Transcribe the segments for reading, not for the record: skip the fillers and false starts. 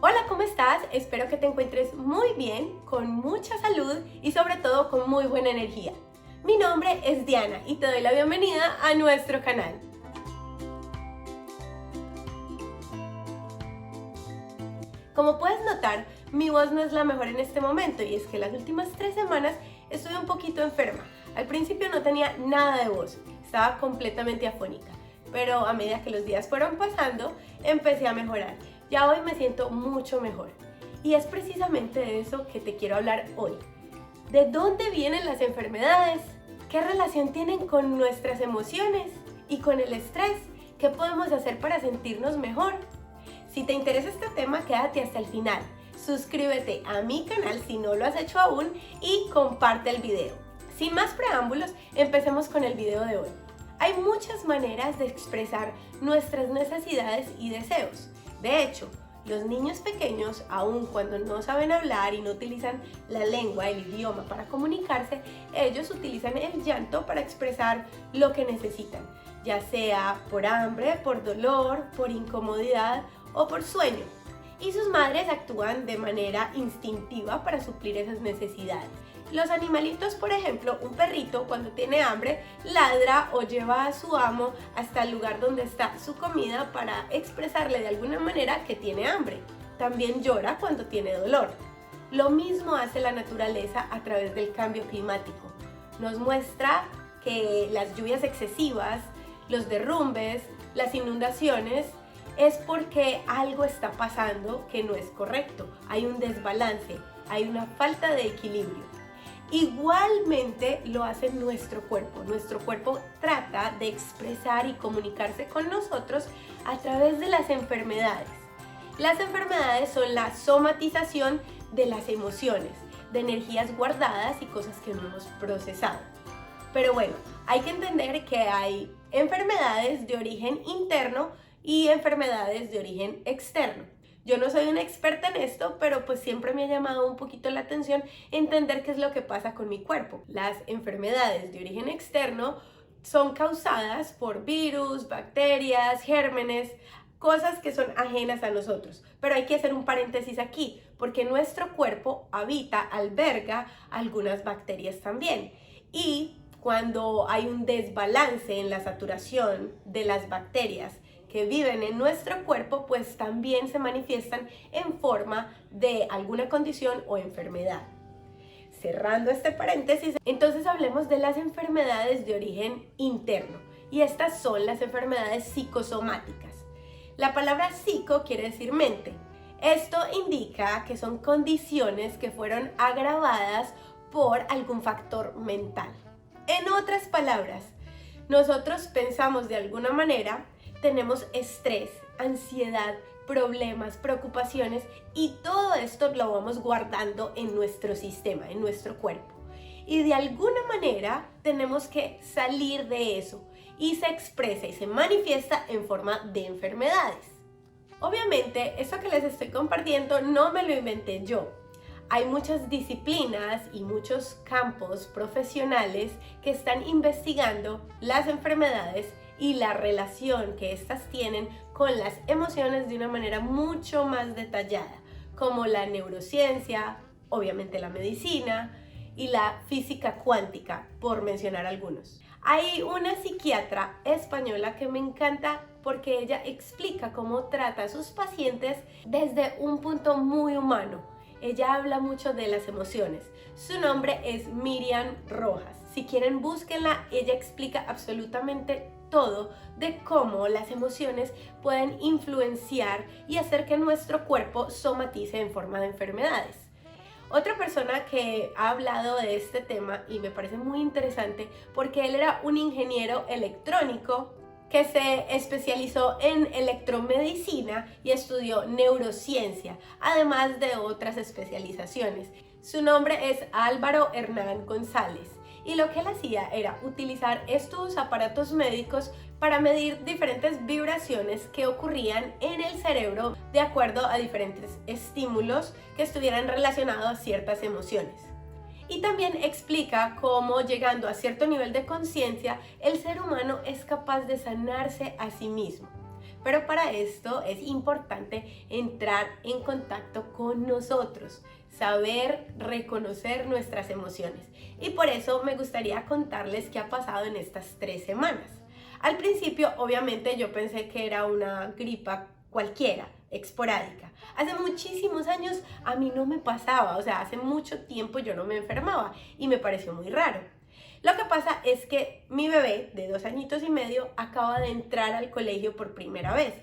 Hola, ¿cómo estás? Espero que te encuentres muy bien, con mucha salud y sobre todo con muy buena energía. Mi nombre es Diana y te doy la bienvenida a nuestro canal. Como puedes notar, mi voz no es la mejor en este momento y es que las últimas 3 semanas estuve un poquito enferma. Al principio no tenía nada de voz, estaba completamente afónica, pero a medida que los días fueron pasando, empecé a mejorar. Ya hoy me siento mucho mejor. Y es precisamente de eso que te quiero hablar hoy. ¿De dónde vienen las enfermedades? ¿Qué relación tienen con nuestras emociones y con el estrés? ¿Qué podemos hacer para sentirnos mejor? Si te interesa este tema, quédate hasta el final. Suscríbete a mi canal si no lo has hecho aún y comparte el video. Sin más preámbulos, empecemos con el video de hoy. Hay muchas maneras de expresar nuestras necesidades y deseos. De hecho, los niños pequeños, aun cuando no saben hablar y no utilizan la lengua, el idioma para comunicarse, ellos utilizan el llanto para expresar lo que necesitan, ya sea por hambre, por dolor, por incomodidad o por sueño. Y sus madres actúan de manera instintiva para suplir esas necesidades. Los animalitos, por ejemplo, un perrito cuando tiene hambre ladra o lleva a su amo hasta el lugar donde está su comida para expresarle de alguna manera que tiene hambre. También llora cuando tiene dolor. Lo mismo hace la naturaleza a través del cambio climático. Nos muestra que las lluvias excesivas, los derrumbes, las inundaciones, es porque algo está pasando que no es correcto. Hay un desbalance, hay una falta de equilibrio. Igualmente lo hace nuestro cuerpo. Nuestro cuerpo trata de expresar y comunicarse con nosotros a través de las enfermedades. Las enfermedades son la somatización de las emociones, de energías guardadas y cosas que no hemos procesado. Pero bueno, hay que entender que hay enfermedades de origen interno y enfermedades de origen externo. Yo no soy una experta en esto, pero pues siempre me ha llamado un poquito la atención entender qué es lo que pasa con mi cuerpo. Las enfermedades de origen externo son causadas por virus, bacterias, gérmenes, cosas que son ajenas a nosotros. Pero hay que hacer un paréntesis aquí, porque nuestro cuerpo alberga algunas bacterias también. Y cuando hay un desbalance en la saturación de las bacterias que viven en nuestro cuerpo, pues también se manifiestan en forma de alguna condición o enfermedad. Cerrando este paréntesis, entonces hablemos de las enfermedades de origen interno, y estas son las enfermedades psicosomáticas. La palabra psico quiere decir mente. Esto indica que son condiciones que fueron agravadas por algún factor mental. En otras palabras, nosotros pensamos de alguna manera, tenemos estrés, ansiedad, problemas, preocupaciones y todo esto lo vamos guardando en nuestro sistema, en nuestro cuerpo. Y de alguna manera tenemos que salir de eso y se expresa y se manifiesta en forma de enfermedades. Obviamente, esto que les estoy compartiendo no me lo inventé yo. Hay muchas disciplinas y muchos campos profesionales que están investigando las enfermedades y la relación que éstas tienen con las emociones de una manera mucho más detallada, como la neurociencia, obviamente la medicina y la física cuántica, por mencionar algunos. Hay una psiquiatra española que me encanta porque ella explica cómo trata a sus pacientes desde un punto muy humano. Ella habla mucho de las emociones. Su nombre es Miriam Rojas. Si quieren, búsquenla. Ella explica absolutamente todo de cómo las emociones pueden influenciar y hacer que nuestro cuerpo somatice en forma de enfermedades. Otra persona que ha hablado de este tema y me parece muy interesante porque él era un ingeniero electrónico que se especializó en electromedicina y estudió neurociencia, además de otras especializaciones. Su nombre es Álvaro Hernán González y lo que él hacía era utilizar estos aparatos médicos para medir diferentes vibraciones que ocurrían en el cerebro de acuerdo a diferentes estímulos que estuvieran relacionados a ciertas emociones. Y también explica cómo, llegando a cierto nivel de conciencia, el ser humano es capaz de sanarse a sí mismo. Pero para esto es importante entrar en contacto con nosotros, saber reconocer nuestras emociones. Y por eso me gustaría contarles qué ha pasado en estas 3 semanas. Al principio, obviamente, yo pensé que era una gripa cualquiera, esporádica. Hace muchísimos años a mí no me pasaba, o sea, hace mucho tiempo yo no me enfermaba y me pareció muy raro. Lo que pasa es que mi bebé de 2 añitos y medio acaba de entrar al colegio por primera vez.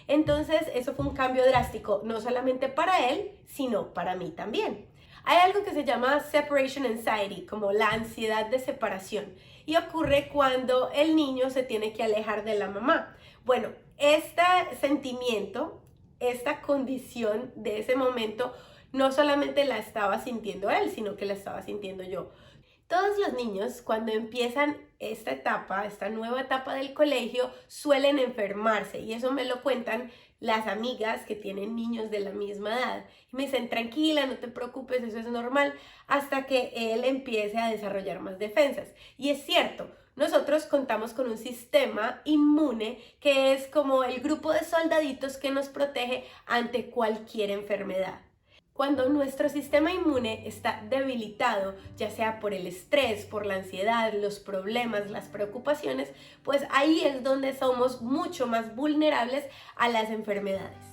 Entonces eso fue un cambio drástico, no solamente para él, sino para mí también. Hay algo que se llama separation anxiety, como la ansiedad de separación, y ocurre cuando el niño se tiene que alejar de la mamá. Bueno, este sentimiento, esta condición de ese momento, no solamente la estaba sintiendo él, sino que la estaba sintiendo yo. Todos los niños, cuando empiezan esta etapa, esta nueva etapa del colegio, suelen enfermarse, y eso me lo cuentan las amigas que tienen niños de la misma edad. Y me dicen, tranquila, no te preocupes, eso es normal, hasta que él empiece a desarrollar más defensas. Y es cierto, nosotros contamos con un sistema inmune que es como el grupo de soldaditos que nos protege ante cualquier enfermedad. Cuando nuestro sistema inmune está debilitado, ya sea por el estrés, por la ansiedad, los problemas, las preocupaciones, pues ahí es donde somos mucho más vulnerables a las enfermedades.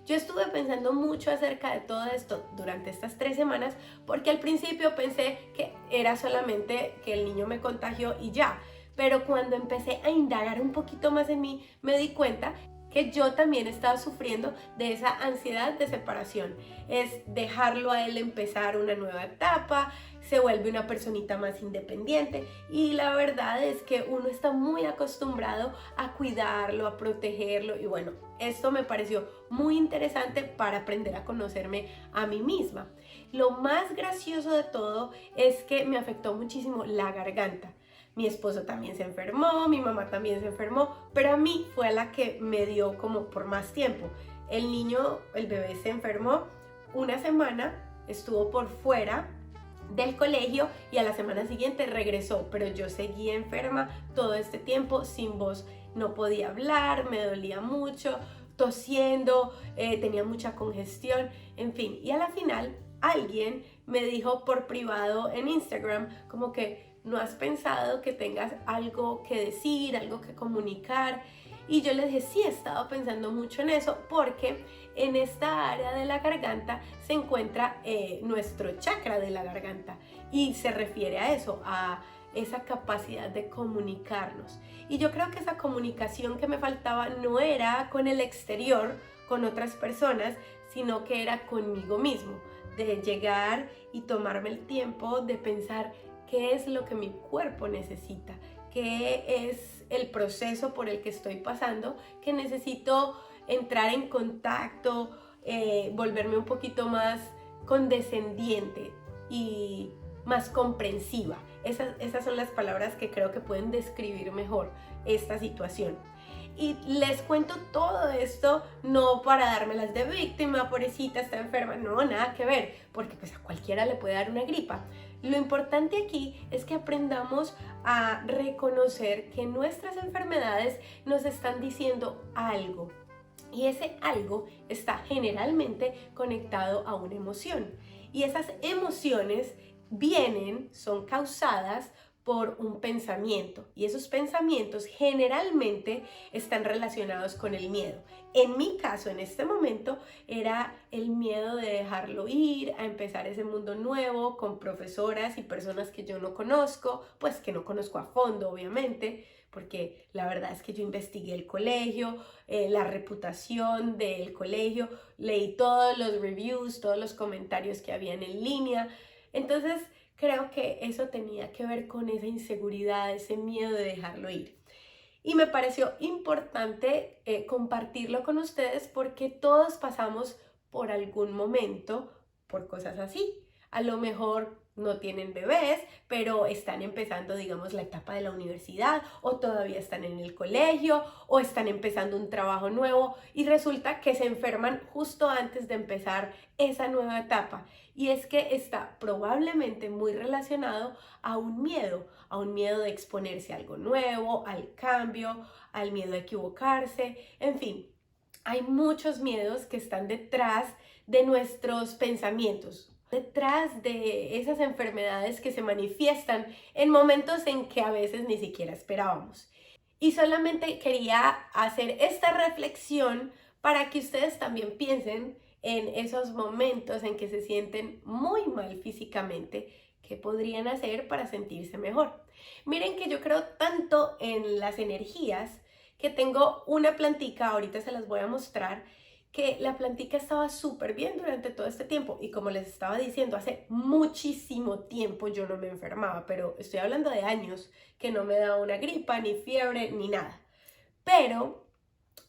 Yo estuve pensando mucho acerca de todo esto durante estas 3 semanas porque al principio pensé que era solamente que el niño me contagió y ya. Pero cuando empecé a indagar un poquito más en mí, me di cuenta que yo también estaba sufriendo de esa ansiedad de separación. Es dejarlo a él empezar una nueva etapa, se vuelve una personita más independiente y la verdad es que uno está muy acostumbrado a cuidarlo, a protegerlo y bueno, esto me pareció muy interesante para aprender a conocerme a mí misma. Lo más gracioso de todo es que me afectó muchísimo la garganta. Mi esposo también se enfermó, mi mamá también se enfermó, pero a mí fue la que me dio como por más tiempo. El niño, el bebé se enfermó una semana, estuvo por fuera del colegio y a la semana siguiente regresó, pero yo seguía enferma todo este tiempo sin voz, no podía hablar, me dolía mucho, tosiendo, tenía mucha congestión, en fin, y a la final alguien me dijo por privado en Instagram como que ¿no has pensado que tengas algo que decir, algo que comunicar? Y yo le dije, sí, he estado pensando mucho en eso porque en esta área de la garganta se encuentra nuestro chakra de la garganta y se refiere a eso, a esa capacidad de comunicarnos. Y yo creo que esa comunicación que me faltaba no era con el exterior, con otras personas, sino que era conmigo mismo, de llegar y tomarme el tiempo de pensar qué es lo que mi cuerpo necesita, qué es el proceso por el que estoy pasando, que necesito entrar en contacto, volverme un poquito más condescendiente y más comprensiva. Esas son las palabras que creo que pueden describir mejor esta situación. Y les cuento todo esto no para dármelas de víctima, pobrecita, está enferma, no, nada que ver, porque pues a cualquiera le puede dar una gripa. Lo importante aquí es que aprendamos a reconocer que nuestras enfermedades nos están diciendo algo. Y ese algo está generalmente conectado a una emoción. Y esas emociones son causadas por un pensamiento y esos pensamientos generalmente están relacionados con el miedo. En mi caso, en este momento, era el miedo de dejarlo ir, a empezar ese mundo nuevo con profesoras y personas que yo no conozco, pues que no conozco a fondo, obviamente, porque la verdad es que yo investigué el colegio, la reputación del colegio, leí todos los reviews, todos los comentarios que habían en línea. Entonces, creo que eso tenía que ver con esa inseguridad, ese miedo de dejarlo ir. Y me pareció importante compartirlo con ustedes porque todos pasamos por algún momento por cosas así. A lo mejor no tienen bebés, pero están empezando, digamos, la etapa de la universidad o todavía están en el colegio o están empezando un trabajo nuevo y resulta que se enferman justo antes de empezar esa nueva etapa. Y es que está probablemente muy relacionado a un miedo de exponerse a algo nuevo, al cambio, al miedo a equivocarse, en fin. hay muchos miedos que están detrás de nuestros pensamientos, detrás de esas enfermedades que se manifiestan en momentos en que a veces ni siquiera esperábamos. Y solamente quería hacer esta reflexión para que ustedes también piensen en esos momentos en que se sienten muy mal físicamente, qué podrían hacer para sentirse mejor. Miren que yo creo tanto en las energías que tengo una plantica, ahorita se las voy a mostrar, que la plantica estaba súper bien durante todo este tiempo y como les estaba diciendo, hace muchísimo tiempo yo no me enfermaba, pero estoy hablando de años que no me daba una gripa, ni fiebre, ni nada. Pero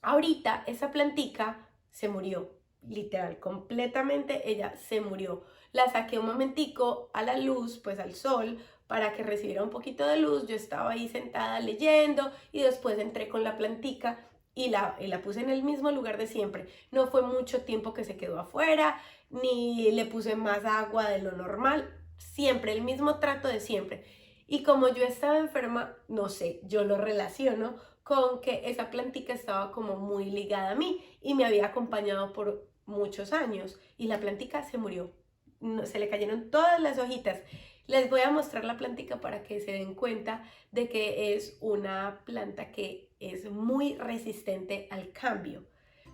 ahorita esa plantica se murió, literal, completamente ella se murió. La saqué un momentico a la luz, pues al sol, para que recibiera un poquito de luz. Yo estaba ahí sentada leyendo y después entré con la plantica y la puse en el mismo lugar de siempre. No fue mucho tiempo que se quedó afuera, ni le puse más agua de lo normal, siempre el mismo trato de siempre. Y como yo estaba enferma, no sé, yo lo relaciono con que esa plantica estaba como muy ligada a mí y me había acompañado por muchos años y la plantica se murió. No, se le cayeron todas las hojitas. Les voy a mostrar la plantica para que se den cuenta de que es una planta que es muy resistente al cambio.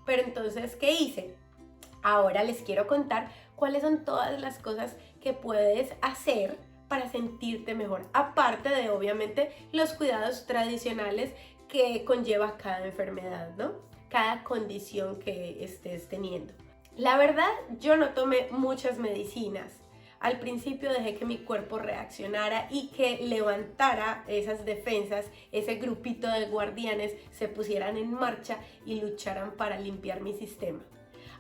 Pero entonces, ¿qué hice? Ahora les quiero contar cuáles son todas las cosas que puedes hacer para sentirte mejor, aparte de obviamente los cuidados tradicionales que conlleva cada enfermedad, ¿no? Cada condición que estés teniendo. La verdad, yo no tomé muchas medicinas. Al principio dejé que mi cuerpo reaccionara y que levantara esas defensas, ese grupito de guardianes se pusieran en marcha y lucharan para limpiar mi sistema.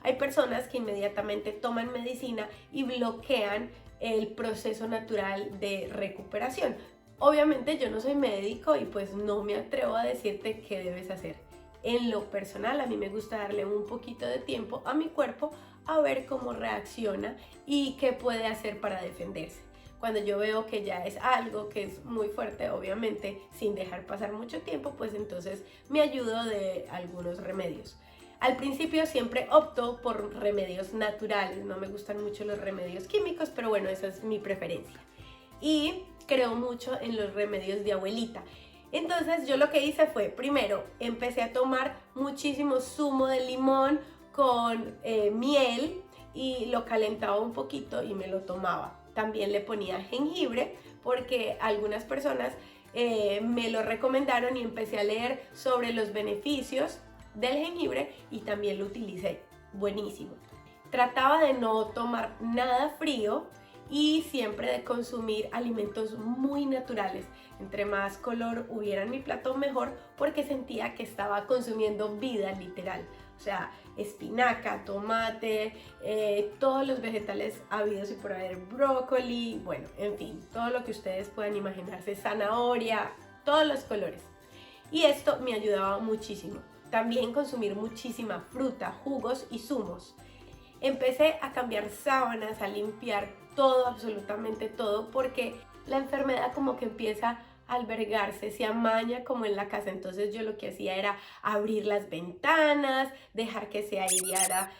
Hay personas que inmediatamente toman medicina y bloquean el proceso natural de recuperación. Obviamente yo no soy médico y pues no me atrevo a decirte qué debes hacer. En lo personal, a mí me gusta darle un poquito de tiempo a mi cuerpo a ver cómo reacciona y qué puede hacer para defenderse. Cuando yo veo que ya es algo que es muy fuerte, obviamente, sin dejar pasar mucho tiempo, pues entonces me ayudo de algunos remedios. Al principio siempre opto por remedios naturales, no me gustan mucho los remedios químicos, pero bueno, esa es mi preferencia. Y creo mucho en los remedios de abuelita. Entonces yo lo que hice fue, primero, empecé a tomar muchísimo zumo de limón con miel y lo calentaba un poquito y me lo tomaba. También le ponía jengibre porque algunas personas me lo recomendaron y empecé a leer sobre los beneficios del jengibre y también lo utilicé. Buenísimo. Trataba de no tomar nada frío y siempre de consumir alimentos muy naturales. Entre más color hubiera en mi plato mejor porque sentía que estaba consumiendo vida literal. O sea, espinaca, tomate, todos los vegetales habidos y por haber, brócoli, bueno, en fin, todo lo que ustedes puedan imaginarse, zanahoria, todos los colores. Y esto me ayudaba muchísimo. También consumir muchísima fruta, jugos y zumos. Empecé a cambiar sábanas, a limpiar todo, absolutamente todo, porque la enfermedad como que empieza a albergarse, se amaña como en la casa. Entonces yo lo que hacía era abrir las ventanas, dejar que se aireara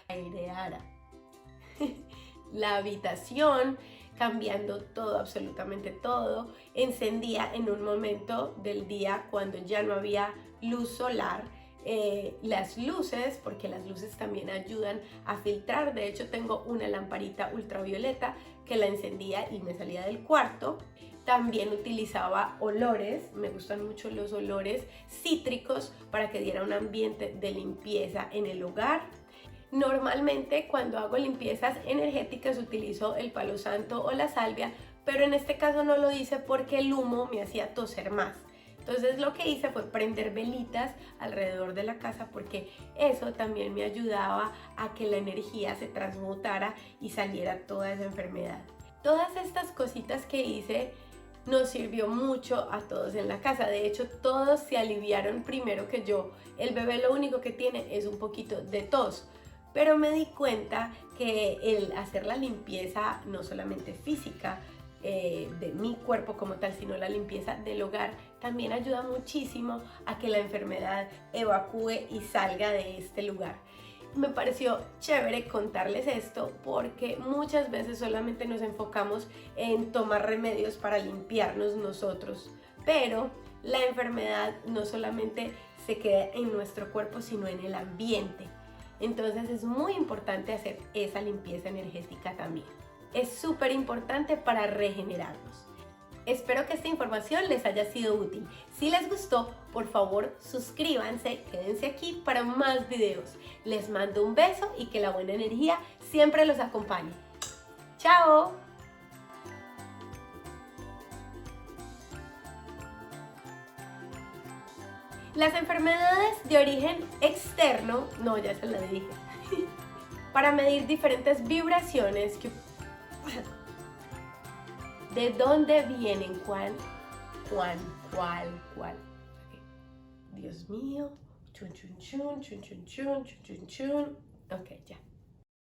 la habitación, cambiando todo, absolutamente todo. Encendía en un momento del día cuando ya no había luz solar, las luces, porque las luces también ayudan a filtrar. De hecho tengo una lamparita ultravioleta que la encendía y me salía del cuarto. También utilizaba olores, me gustan mucho los olores cítricos para que diera un ambiente de limpieza en el hogar. Normalmente cuando hago limpiezas energéticas utilizo el palo santo o la salvia, pero en este caso no lo hice porque el humo me hacía toser más. Entonces lo que hice fue prender velitas alrededor de la casa porque eso también me ayudaba a que la energía se transmutara y saliera toda esa enfermedad. Todas estas cositas que hice nos sirvió mucho a todos en la casa. De hecho, todos se aliviaron primero que yo. El bebé lo único que tiene es un poquito de tos. Pero me di cuenta que el hacer la limpieza, no solamente física, de mi cuerpo como tal, sino la limpieza del hogar, también ayuda muchísimo a que la enfermedad evacúe y salga de este lugar. Me pareció chévere contarles esto porque muchas veces solamente nos enfocamos en tomar remedios para limpiarnos nosotros, pero la enfermedad no solamente se queda en nuestro cuerpo, sino en el ambiente. Entonces es muy importante hacer esa limpieza energética también. Es súper importante para regenerarnos. Espero que esta información les haya sido útil. Si les gustó, por favor suscríbanse, quédense aquí para más videos. Les mando un beso y que la buena energía siempre los acompañe. ¡Chao! Las enfermedades de origen externo, no, ya se las dije, para medir diferentes vibraciones que... ¿De dónde vienen? ¿Cuál? Okay. Dios mío. Chun, chun, chun, chun, chun, chun, chun, chun, chun. Ok, ya.